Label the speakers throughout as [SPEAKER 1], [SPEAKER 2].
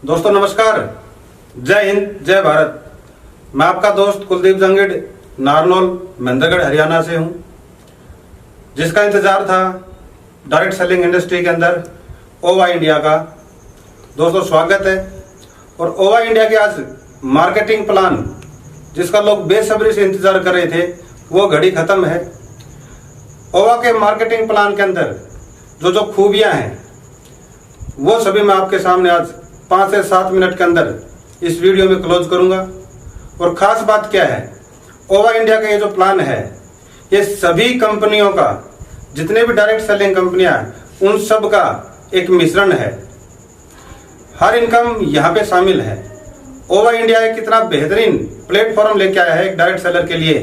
[SPEAKER 1] दोस्तों नमस्कार, जय हिंद, जय भारत। मैं आपका दोस्त कुलदीप जंगिड नारनौल महेंद्रगढ़ हरियाणा से हूं, जिसका इंतजार था डायरेक्ट सेलिंग इंडस्ट्री के अंदर ओवा इंडिया का। दोस्तों स्वागत है। और ओवा इंडिया के आज मार्केटिंग प्लान, जिसका लोग बेसब्री से इंतजार कर रहे थे, वो घड़ी खत्म है। ओवा के मार्केटिंग प्लान के अंदर जो जो खूबियां हैं वो सभी मैं आपके सामने आज 5 से 7 मिनट के अंदर इस वीडियो में क्लोज करूंगा। और खास बात क्या है, ओवा इंडिया का ये जो प्लान है, ये सभी कंपनियों का, जितने भी डायरेक्ट सेलिंग कंपनियां हैं उन सब का एक मिश्रण है। हर इनकम यहाँ पे शामिल है। ओवा इंडिया एक कितना बेहतरीन प्लेटफॉर्म लेके आया है एक डायरेक्ट सेलर के लिए,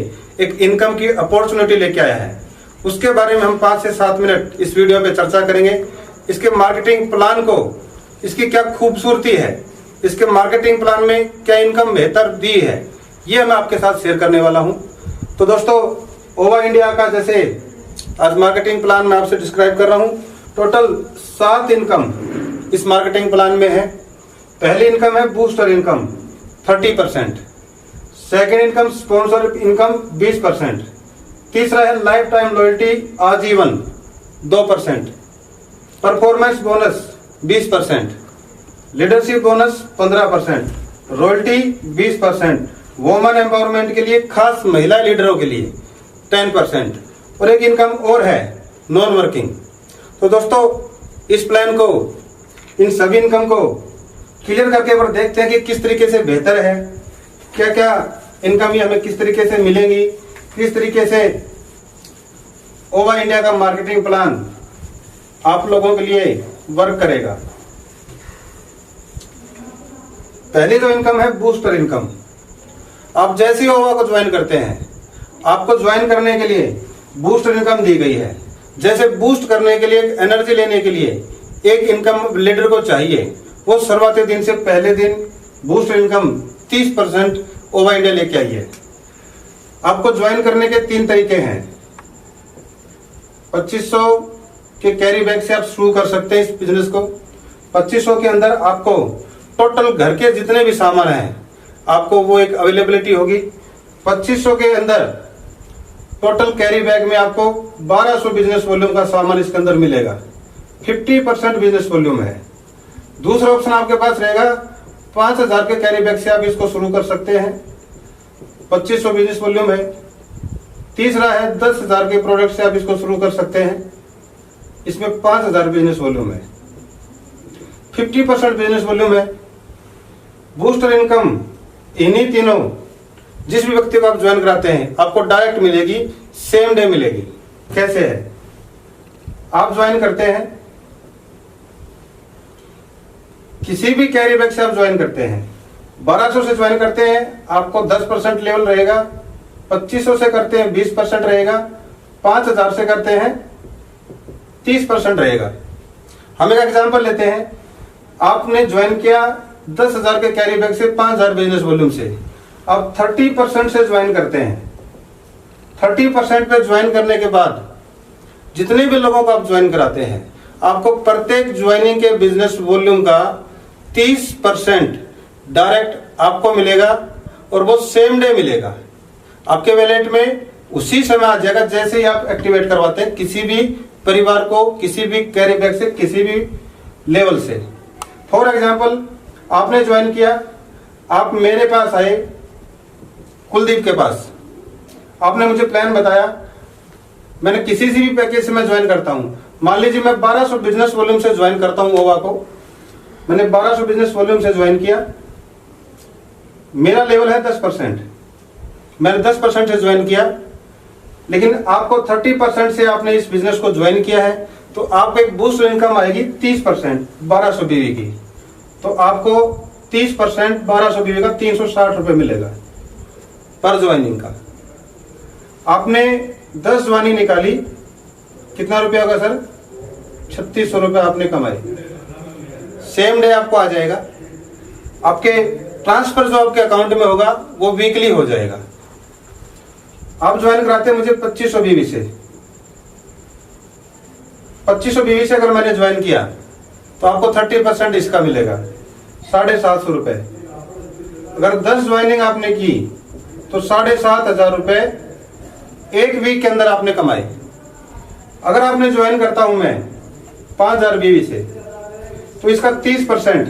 [SPEAKER 1] एक इनकम की अपॉर्चुनिटी लेके आया है। उसके बारे में हम 5 से 7 मिनट इस वीडियो पे चर्चा करेंगे। इसके मार्केटिंग प्लान को, इसकी क्या खूबसूरती है, इसके मार्केटिंग प्लान में क्या इनकम बेहतर दी है, ये मैं आपके साथ शेयर करने वाला हूं। तो दोस्तों, ओवा इंडिया का जैसे आज मार्केटिंग प्लान मैं आपसे डिस्क्राइब कर रहा हूं। टोटल 7 इनकम इस मार्केटिंग प्लान में है। पहली इनकम है booster income 30%, second income sponsor income 20%, तीसरा है लाइफ टाइम लॉयल्टी आजीवन 2%, performance bonus 20%, leadership bonus 15%, royalty 20%, women empowerment के लिए खास महिला लीडरों के लिए 10%, और एक इनकम और है नॉन वर्किंग। तो दोस्तों, इस प्लान को, इन सभी इनकम को क्लियर करके और देखते हैं कि किस तरीके से बेहतर है, क्या क्या इनकम ही हमें किस तरीके से मिलेंगी, किस तरीके से ओवा इंडिया का मार्केटिंग प्लान आप लोगों के लिए वर्क करेगा। पहली जो इनकम है बूस्टर इनकम। आप जैसे ही ओवा को ज्वाइन करते हैं, आपको ज्वाइन करने के लिए बूस्टर इनकम दी गई है। जैसे बूस्ट करने के लिए, एनर्जी लेने के लिए एक इनकम लीडर को चाहिए, वो शुरुआती दिन से पहले दिन बूस्टर इनकम 30% ओवा इंडिया लेके आई है। आपको ज्वाइन करने के 3 तरीके हैं। 2500 के कैरी बैग से आप शुरू कर सकते हैं इस बिजनेस को। 2500 के अंदर आपको टोटल घर के जितने भी सामान हैं, आपको वो एक अवेलेबिलिटी होगी। 2500 के अंदर टोटल कैरी बैग में आपको 1200 बिजनेस वॉल्यूम का सामान इसके अंदर मिलेगा। 50% बिजनेस वॉल्यूम है। दूसरा ऑप्शन आपके पास रहेगा, 5000 के कैरी बैग से आप इसको शुरू कर सकते हैं, 2500 बिजनेस वॉल्यूम है। तीसरा है 10,000 के प्रोडक्ट से आप इसको शुरू कर सकते हैं, इसमें 5000 बिजनेस वॉल्यूम है, 50% बिजनेस वॉल्यूम है। बूस्टर इनकम इन्हीं तीनों, जिस भी व्यक्ति को आप ज्वाइन कराते हैं, आपको डायरेक्ट मिलेगी, सेम डे मिलेगी। कैसे है? आप ज्वाइन करते हैं, किसी भी कैरी बैग से आप ज्वाइन करते हैं, 1200 से ज्वाइन करते हैं, आपको 10% लेवल रहेगा। 2500 से करते हैं 20% रहेगा। 5000 से करते हैं 30% रहेगा। हम एक एग्जांपल लेते हैं। आपने ज्वाइन किया 10,000 के कैरी बैग से 5000 बिजनेस वॉल्यूम से, आप 30% से ज्वाइन करते हैं। 30% पे ज्वाइन करने के बाद जितने भी लोगों को आप ज्वाइन कराते हैं, आपको प्रत्येक ज्वाइनिंग के बिजनेस वॉल्यूम का 30% डायरेक्ट आपको मिलेगा, और वो सेम डे मिलेगा आपके वैलेट में। उसी समय आ जाएगा जैसे ही आप एक्टिवेट करवाते हैं किसी भी परिवार को, किसी भी कैरी बैग से, किसी भी लेवल से। फॉर एग्जाम्पल, आपने ज्वाइन किया, आप मेरे पास आए, कुलदीप के पास, आपने मुझे प्लान बताया, मैंने किसी से भी पैकेज से मैं ज्वाइन करता हूं। मान लीजिए मैं 1200 बिजनेस वॉल्यूम से ज्वाइन करता हूं ओवा को। मैंने 1200 बिजनेस वॉल्यूम से ज्वाइन किया, मेरा लेवल है 10%, मैंने 10% से ज्वाइन किया, लेकिन आपको 30% से आपने इस बिजनेस को ज्वाइन किया है, तो आपको एक बूस्ट इनकम आएगी 30% 1200 बीवी की। तो आपको 30% 1200 बीवी का 360 रुपए मिलेगा पर ज्वाइनिंग का। आपने 10 ज्वाइनिंग निकाली, कितना रुपया होगा सर? 3600 रुपये आपने कमाए। सेम डे आपको आ जाएगा। आपके ट्रांसफर जो आपके अकाउंट में होगा वो वीकली हो जाएगा। आप ज्वाइन कराते हैं मुझे 2500 बीवी से, 2500 बीवी से अगर मैंने ज्वाइन किया तो आपको 30% इसका मिलेगा। 750 रुपए। अगर 10 ज्वाइनिंग आपने की तो 7,500 रुपए एक वीक के अंदर आपने कमाए। अगर आपने ज्वाइन करता हूं मैं 5,000 बीवी से, तो इसका 30%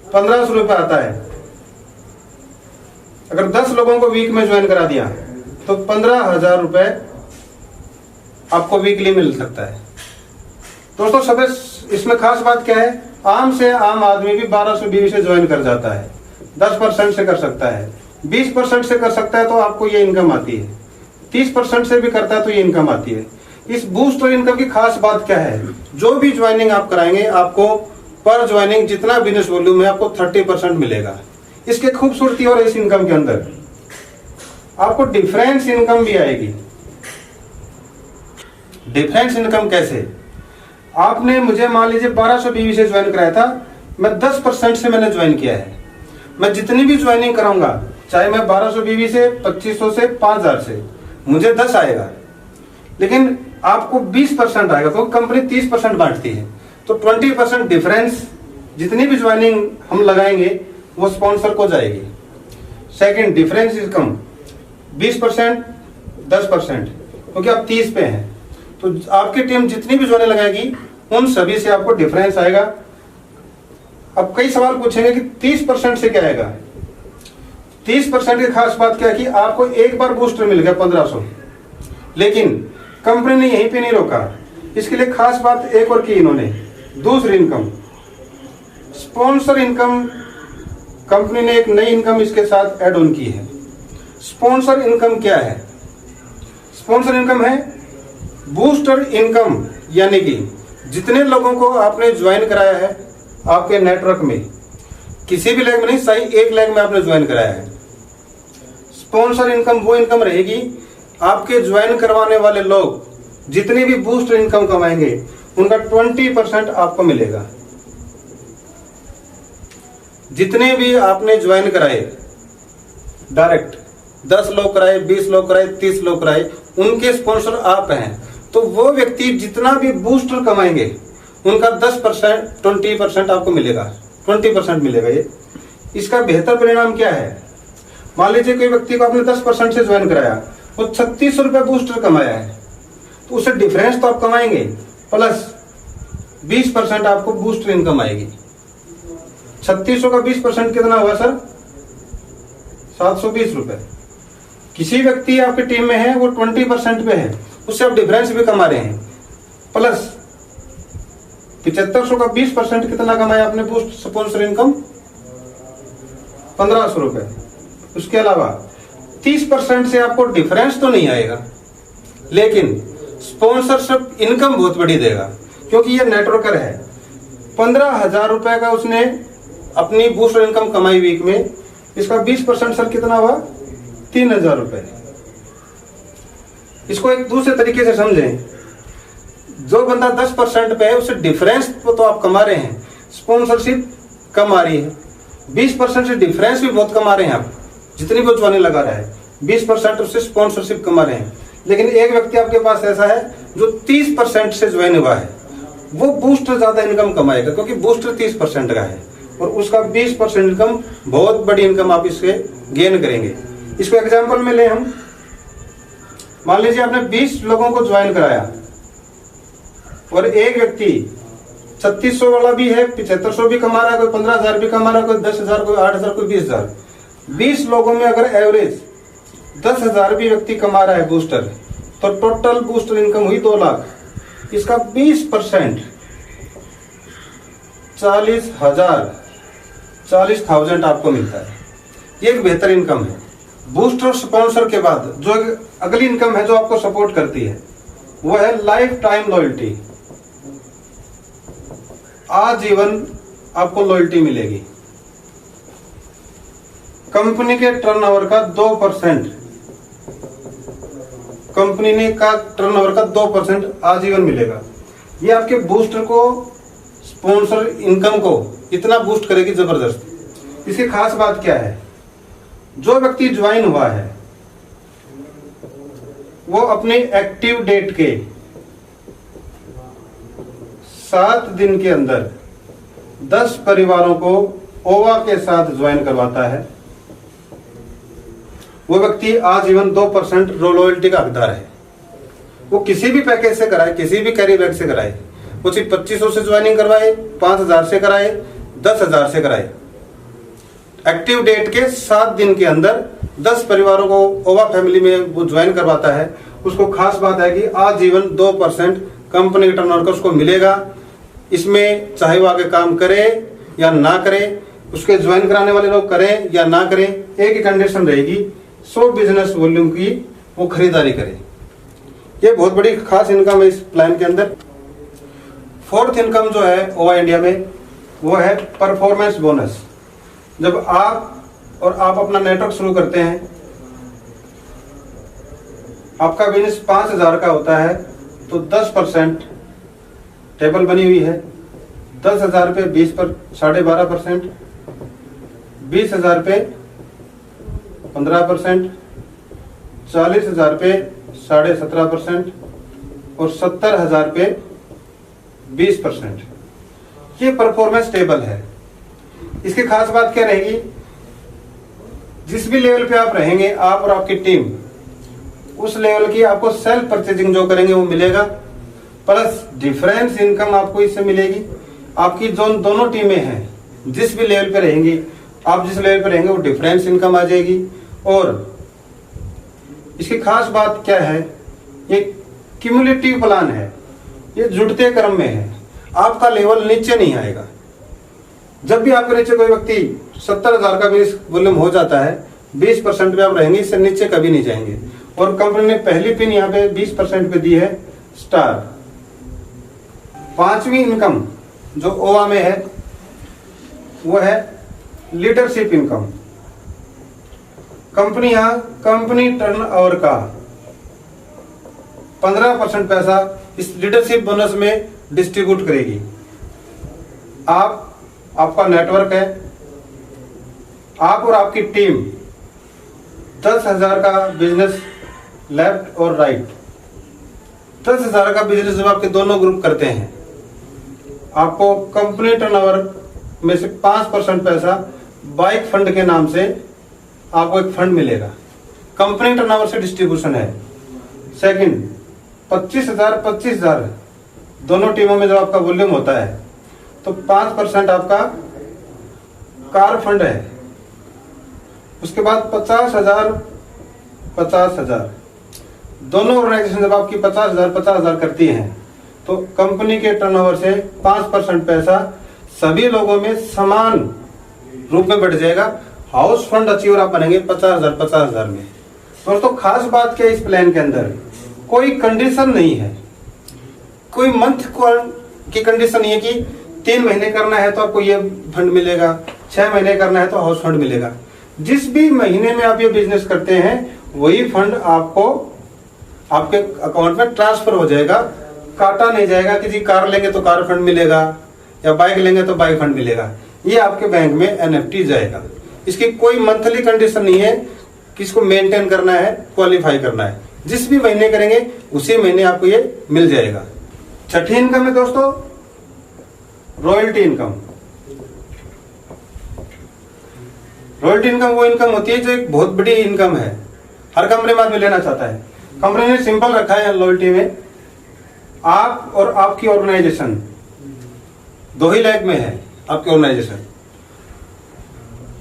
[SPEAKER 1] 1,500 रुपए आता है। अगर 10 लोगों को वीक में ज्वाइन करा दिया तो 15,000 रुपए आपको वीकली मिल सकता है। दोस्तों सब इसमें खास बात क्या है, आम से आम आदमी भी 1200 बीवी से ज्वाइन कर जाता है, 10% से कर सकता है, 20% से कर सकता है तो आपको ये इनकम आती है, 30% से भी करता है तो ये इनकम आती है। इस बूस्टर इनकम की खास बात क्या है, जो भी ज्वाइनिंग आप कराएंगे आपको पर ज्वाइनिंग जितना बिजनेस वॉल्यूम है आपको 30% मिलेगा। इसके खूबसूरती और इस इनकम के अंदर आपको डिफरेंस इनकम भी आएगी। डिफरेंस इनकम कैसे, आपने मुझे मान लीजिए 1200 बीवी से ज्वाइन कराया था, मैं 10% से मैंने ज्वाइन किया है। मैं जितनी भी ज्वाइनिंग कराऊंगा, चाहे मैं 1200 बीवी से, 2500 से, 5000 से, मुझे 10 आएगा, लेकिन आपको 20% आएगा क्योंकि कंपनी 30% बांटती है। तो 20% डिफरेंस जितनी भी ज्वाइनिंग हम लगाएंगे वो स्पॉन्सर को जाएगी। सेकंड, डिफरेंस इनकम 20%, 10%, क्योंकि आप 30 पे हैं तो आपकी टीम जितनी भी ज्वाइनिंग लगाएगी उन सभी से आपको डिफरेंस आएगा। अब कई सवाल पूछेंगे कि 30% से क्या आएगा। 30% की खास बात क्या है कि आपको एक बार बूस्टर मिल गया 1500, लेकिन कंपनी ने यहीं पे नहीं रोका, इसके लिए खास बात एक और की इन्होंने, दूसरी इनकम स्पॉन्सर इनकम। कंपनी ने एक नई इनकम इसके साथ ऐड ऑन की है। स्पॉन्सर इनकम क्या है, स्पॉन्सर इनकम है बूस्टर इनकम, यानी कि जितने लोगों को आपने ज्वाइन कराया है आपके नेटवर्क में, किसी भी लेग में नहीं, सही एक लेग में आपने ज्वाइन कराया है, स्पॉन्सर इनकम वो इनकम रहेगी आपके ज्वाइन करवाने वाले लोग जितनी भी बूस्टर इनकम कमाएंगे उनका 20% आपको मिलेगा। जितने भी आपने ज्वाइन कराए डायरेक्ट, 10 लोग कराए, 20 लोग कराए, 30 लोग कराए, उनके स्पॉन्सर आप हैं, तो वो व्यक्ति जितना भी बूस्टर कमाएंगे उनका 10%, 20% आपको मिलेगा, 20% मिलेगा। ये इसका बेहतर परिणाम क्या है, मान लीजिए कोई व्यक्ति को आपने 10% से ज्वाइन कराया, वो 3600 रुपए बूस्टर कमाया है, तो उससे डिफरेंस तो आप कमाएंगे, प्लस 20% आपको बूस्टर इनकम आएगी। 3600 का 20% कितना हुआ सर, 720 रुपए। किसी व्यक्ति आपकी टीम में है वो 20% पे है, उससे आप डिफरेंस भी कमा रहे हैं, प्लस 7500 का 20% कितना कमाया आपने बूस्ट स्पॉन्सर इनकम, 1500 रुपए। उसके अलावा 30% से आपको डिफरेंस तो नहीं आएगा, लेकिन स्पॉन्सरशिप इनकम बहुत बड़ी देगा, क्योंकि ये नेटवर्कर है। 15,000 रुपए का उसने अपनी बूस्टर इनकम कमाई वीक में, इसका 20% सर कितना हुआ, 3,000 रुपए। इसको एक दूसरे तरीके से समझें, जो बंदा 10% पे है उससे डिफरेंस तो आप कमा रहे हैं, स्पॉन्सरशिप कम आ रही है। 20% से डिफरेंस भी बहुत कमा रहे हैं आप, जितनी भी ज्वाइनिंग लगा रहा है 20% उससे स्पॉन्सरशिप कमा रहे हैं। लेकिन एक व्यक्ति आपके पास ऐसा है जो 30% से ज्वाइन हुआ है, वो बूस्टर ज्यादा इनकम कमाएगा, क्योंकि बूस्टर 30% का है और उसका 20% इनकम, बहुत बड़ी इनकम आप इससे गेन करेंगे। इसको एग्जाम्पल में ले हम, मान लीजिए आपने 20 लोगों को ज्वाइन कराया और एक व्यक्ति 3600 वाला भी है, 7500 भी कमा रहा है, कोई 15,000 भी कमा रहा है, कोई 10,000, कोई 8,000, कोई 20,000। 20 लोगों में अगर एवरेज 10,000 भी व्यक्ति कमा रहा है बूस्टर, तो टोटल बूस्टर इनकम हुई 2 लाख। इसका 20% 40,000 आपको मिलता है। ये एक बेहतर इनकम है। बूस्टर स्पॉन्सर के बाद जो अगली इनकम है जो आपको सपोर्ट करती है वो है लाइफ टाइम लॉयल्टी। आजीवन आपको लॉयल्टी मिलेगी। कंपनी के टर्नओवर का 2%, कंपनी ने का टर्नओवर का 2% आजीवन मिलेगा। ये आपके बूस्टर को, स्पॉन्सर इनकम को इतना बूस्ट करेगी जबरदस्त। इसकी खास बात क्या है, जो व्यक्ति ज्वाइन हुआ है वो अपने एक्टिव डेट के 7 दिन के अंदर 10 परिवारों को ओवा के साथ ज्वाइन करवाता है, वो व्यक्ति आजीवन 2% रॉयल्टी का हकदार है। वो किसी भी पैकेज से कराए, किसी भी कैरी बैग से कराए, वो सिर्फ 2500 से ज्वाइनिंग करवाए, 5000 से कराए, 10,000 से कराए, एक्टिव डेट के 7 दिन के अंदर 10 परिवारों को ओवा फैमिली में वो ज्वाइन करवाता है। उसको खास बात है कि आजीवन 2% कंपनी के टर्नओवर का उसको मिलेगा। इसमें चाहे वो आगे काम करे या ना करे, उसके ज्वाइन कराने वाले लोग करें या ना करें, एक ही कंडीशन रहेगी, 100 बिजनेस वॉल्यूम की वो खरीदारी करे। ये बहुत बड़ी खास इनकम है इस प्लान के अंदर। फोर्थ इनकम जो है ओवा इंडिया में, वो है परफॉर्मेंस बोनस। जब आप अपना नेटवर्क शुरू करते हैं, आपका बिजनेस 5,000 का होता है तो 10% टेबल बनी हुई है, 10,000 पे 20 पर 12.5%, 20,000 पे 15%, 40,000 पे 17.5% और 70,000 पे 20%। ये परफॉर्मेंस टेबल है। इसकी खास बात क्या रहेगी, जिस भी लेवल पे आप रहेंगे, आप और आपकी टीम, उस लेवल की आपको सेल्फ परचेजिंग जो करेंगे वो मिलेगा, प्लस डिफरेंस इनकम आपको इससे मिलेगी। आपकी जो दोनों टीमें हैं, जिस भी लेवल पे रहेंगी, आप जिस लेवल पे रहेंगे वो डिफरेंस इनकम आ जाएगी। और इसकी खास बात क्या है, ये क्यूमुलेटिव प्लान है, ये जुड़ते क्रम में है, आपका लेवल नीचे नहीं आएगा। जब भी आपके नीचे कोई व्यक्ति 70,000 का भी वॉल्यूम हो जाता है, 20% पे आप रहेंगे, इससे नीचे कभी नहीं जाएंगे। और कंपनी ने पहली पिन यहाँ पे 20% पे दी है, स्टार। पांचवी इनकम जो ओवा में है वो है लीडरशिप इनकम। कंपनी यहाँ कंपनी टर्नओवर का 15% पैसा इस लीडरशिप बोनस में डिस्ट्रीब्यूट करेगी। आपका नेटवर्क है, आप और आपकी टीम 10,000 का बिजनेस लेफ्ट और राइट, 10,000 का बिजनेस जब आपके दोनों ग्रुप करते हैं, आपको कंपनी टर्नओवर में से 5% पैसा बाइक फंड के नाम से आपको एक फंड मिलेगा। कंपनी टर्नओवर से डिस्ट्रीब्यूशन है। सेकंड, 25,000 दोनों टीमों में जब आपका वॉल्यूम होता है तो 5% आपका कार फंड है। उसके बाद 50,000 दोनों ऑर्गेनाइजेशन जब आपकी 50,000 करती हैं तो कंपनी के टर्नओवर से 5% पैसा सभी लोगों में समान रूप में बढ़ जाएगा। हाउस फंड अचीवर आप बनेंगे 50,000 में। दोस्तों खास बात क्या है, इस प्लान के अंदर कोई कंडीशन नहीं है, कोई मंथ की कंडीशन नहीं है कि 3 महीने करना है तो आपको ये फंड मिलेगा, 6 महीने करना है तो हाउस फंड मिलेगा। जिस भी महीने में आप ये बिजनेस करते हैं वही फंड आपको आपके अकाउंट में ट्रांसफर हो जाएगा, काटा नहीं जाएगा कि जी कार लेंगे तो कार फंड मिलेगा या बाइक लेंगे तो बाइक फंड मिलेगा। ये आपके बैंक में एनएफटी जाएगा। इसकी कोई मंथली कंडीशन नहीं है कि इसको मेंटेन करना है, क्वालिफाई करना है। जिस भी महीने करेंगे उसी महीने आपको ये मिल जाएगा। छठी इनकम है दोस्तों रॉयल्टी इनकम। रॉयल्टी इनकम वो इनकम होती है जो एक बहुत बड़ी इनकम है, हर कंपनी में आदमी लेना चाहता है। कंपनी ने सिंपल रखा है रॉयल्टी में, आप और आपकी ऑर्गेनाइजेशन 2 ही लाख में है। आपकी ऑर्गेनाइजेशन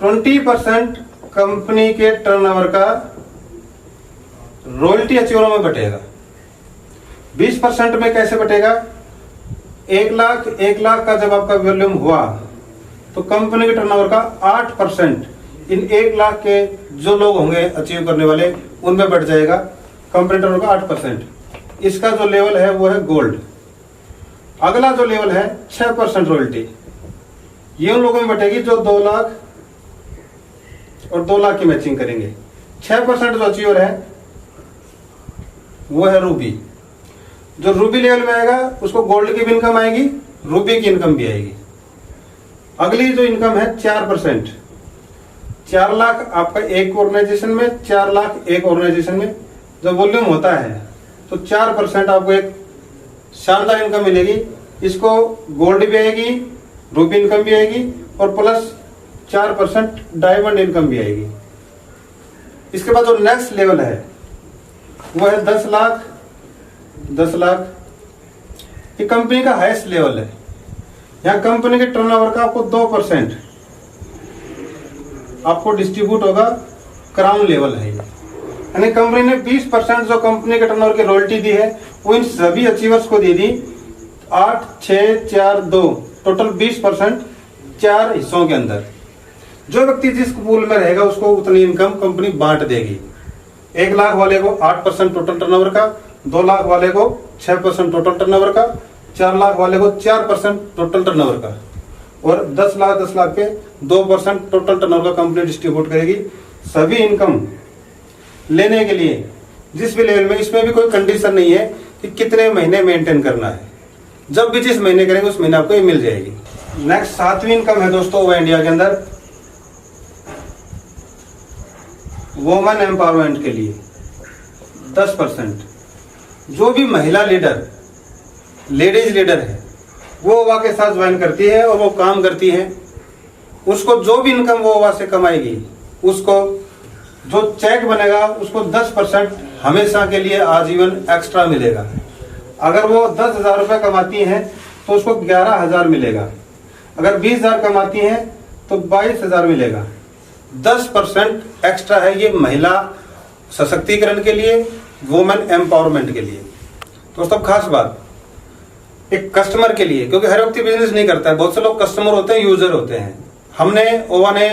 [SPEAKER 1] 20% कंपनी के टर्नओवर का रॉयल्टी अचीवरों में बटेगा। 20% में कैसे बटेगा, 1 लाख का जब आपका वॉल्यूम हुआ तो कंपनी के टर्नओवर का 8% इन 1 लाख के जो लोग होंगे अचीव करने वाले उनमें बढ़ जाएगा। कंपनी टर्नओवर का 8%। इसका जो लेवल है वो है गोल्ड। अगला जो लेवल है 6% रॉयल्टी, ये उन लोगों में बटेगी जो 2 लाख और 2 लाख की मैचिंग करेंगे। 6% जो अचीवर है वो है रूबी। जो रूबी लेवल में आएगा उसको गोल्ड की भी इनकम आएगी, रूबी की इनकम भी आएगी। अगली जो इनकम है 4%, 4 लाख आपका एक ऑर्गेनाइजेशन में, 4 लाख एक ऑर्गेनाइजेशन में जब वॉल्यूम होता है तो 4% आपको एक शानदार इनकम मिलेगी। इसको गोल्ड भी आएगी, रूबी इनकम भी आएगी और प्लस 4% डायमंड इनकम भी आएगी। इसके बाद जो नेक्स्ट लेवल है वो है 10 लाख। 10 लाख ये कंपनी का हाईएस्ट लेवल है। यहाँ कंपनी के टर्नओवर का आपको 2% आपको डिस्ट्रीब्यूट होगा, क्राउन लेवल है ये। यानी कंपनी ने 20% जो कंपनी के टर्नओवर की रॉयल्टी दी है वो इन सभी अचीवर्स को दे दी। 8, 6, 4, 2 टोटल 20% 4 हिस्सों के अंदर। जो व्यक्ति जिस पूल में रहेगा उसको उतनी इनकम कंपनी बांट देगी। 1 लाख वाले को 8% टोटल टर्नओवर का, 2 लाख वाले को 6% टोटल टर्नओवर का, 4 लाख वाले को 4% टोटल टर्नओवर का, और 10 लाख पे 2% टोटल टर्नओवर का कंपनी डिस्ट्रीब्यूट करेगी। सभी इनकम लेने के लिए जिस भी लेवल में, इसमें भी कोई कंडीशन नहीं है कि कितने महीने मेंटेन करना है। जब भी जिस महीने करेंगे उस महीने आपको ये मिल जाएगी। नेक्स्ट 7वीं इनकम है दोस्तों वो इंडिया के अंदर वुमेन एम्पावरमेंट के लिए 10%। जो भी महिला लीडर, लेडीज लीडर है वो ओवा के साथ ज्वाइन करती है और वो काम करती है, उसको जो भी इनकम वो ओवा से कमाएगी उसको जो चेक बनेगा उसको 10% हमेशा के लिए आजीवन एक्स्ट्रा मिलेगा। अगर वो 10,000 रुपये कमाती हैं तो उसको 11,000 मिलेगा। अगर 20,000 कमाती हैं तो 22,000 मिलेगा। 10% एक्स्ट्रा है ये महिला सशक्तिकरण के लिए, वुमेन एम्पावरमेंट के लिए। दोस्तों खास बात एक कस्टमर के लिए, क्योंकि हर व्यक्ति बिजनेस नहीं करता है, बहुत से लोग कस्टमर होते हैं, यूजर होते हैं। हमने ओवा ने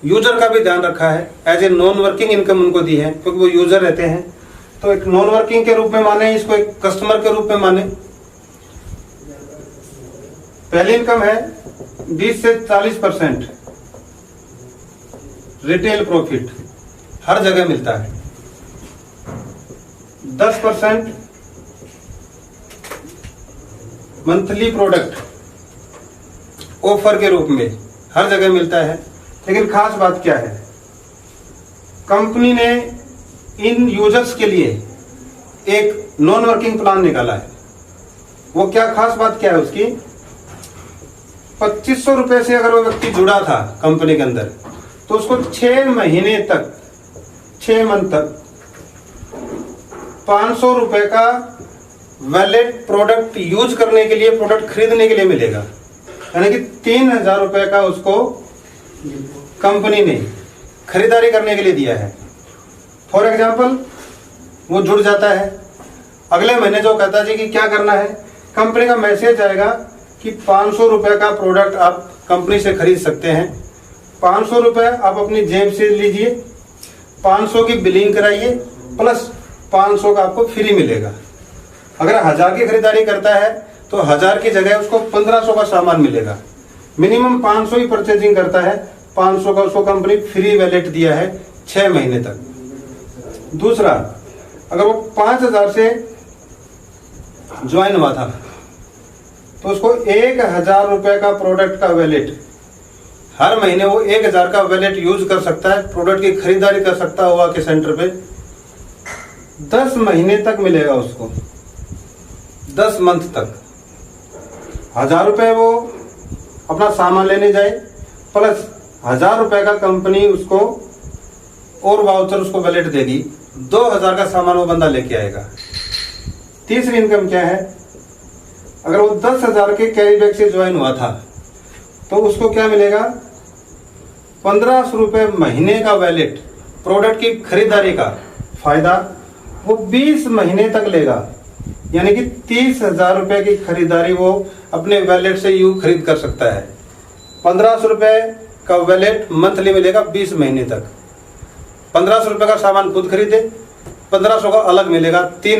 [SPEAKER 1] यूजर का भी ध्यान रखा है, as a non working income उनको दी है क्योंकि वो यूजर रहते हैं। तो एक नॉन वर्किंग के रूप में माने, इसको एक कस्टमर के रूप में माने। पहली इनकम है 20 से 40% रिटेल प्रॉफिट हर जगह मिलता है। 10% मंथली प्रोडक्ट ऑफर के रूप में हर जगह मिलता है। लेकिन खास बात क्या है, कंपनी ने इन यूजर्स के लिए एक नॉन वर्किंग प्लान निकाला है। वो क्या खास बात क्या है उसकी, 2500 रुपए से अगर वो व्यक्ति जुड़ा था कंपनी के अंदर तो उसको 6 महीने तक, 6 मंथ तक 500 रुपए का वैलिड प्रोडक्ट यूज करने के लिए, प्रोडक्ट खरीदने के लिए मिलेगा। यानी कि 3,000 रुपए का उसको कंपनी ने खरीदारी करने के लिए दिया है। फॉर एग्जाम्पल वो जुड़ जाता है, अगले महीने जो कहता जी कि क्या करना है, कंपनी का मैसेज आएगा कि 500 रुपए का प्रोडक्ट आप कंपनी से खरीद सकते हैं। 500 रुपए आप अपनी जेब से लीजिए, 500 की बिलिंग कराइए, प्लस 500 का आपको फ्री मिलेगा। अगर 1000 की खरीदारी करता है तो 1000 की जगह उसको 1500 का सामान मिलेगा। मिनिमम 500 ही परचेजिंग करता है, 500 का उसको कंपनी फ्री वैलेट दिया है 6 महीने तक। दूसरा, अगर वो 5,000 से ज्वाइन हुआ था तो उसको 1,000 रुपए का प्रोडक्ट का वैलेट, हर महीने वो 1,000 का वैलेट यूज कर सकता है, प्रोडक्ट की खरीदारी कर सकता है ओवा के सेंटर पे। 10 महीने तक मिलेगा उसको, 10 मंथ तक। 1,000 रुपए वो अपना सामान लेने जाए, प्लस 1,000 रुपए का कंपनी उसको और वाउचर उसको वैलेट देगी, 2,000 का सामान वो बंदा लेके आएगा। तीसरी इनकम क्या है, अगर वो 10,000 के कैरीबैग से ज्वाइन हुआ था तो उसको क्या मिलेगा, 1500 रुपए महीने का वैलेट, प्रोडक्ट की खरीदारी का फायदा वो 20 महीने तक लेगा। यानी कि 30,000 रुपए की खरीदारी वो अपने वैलेट से यूं खरीद कर सकता है। 1500 रुपए का वैलेट मंथली मिलेगा 20 महीने तक। 1500 रुपए का सामान खुद खरीदे, 1500 का अलग मिलेगा, 3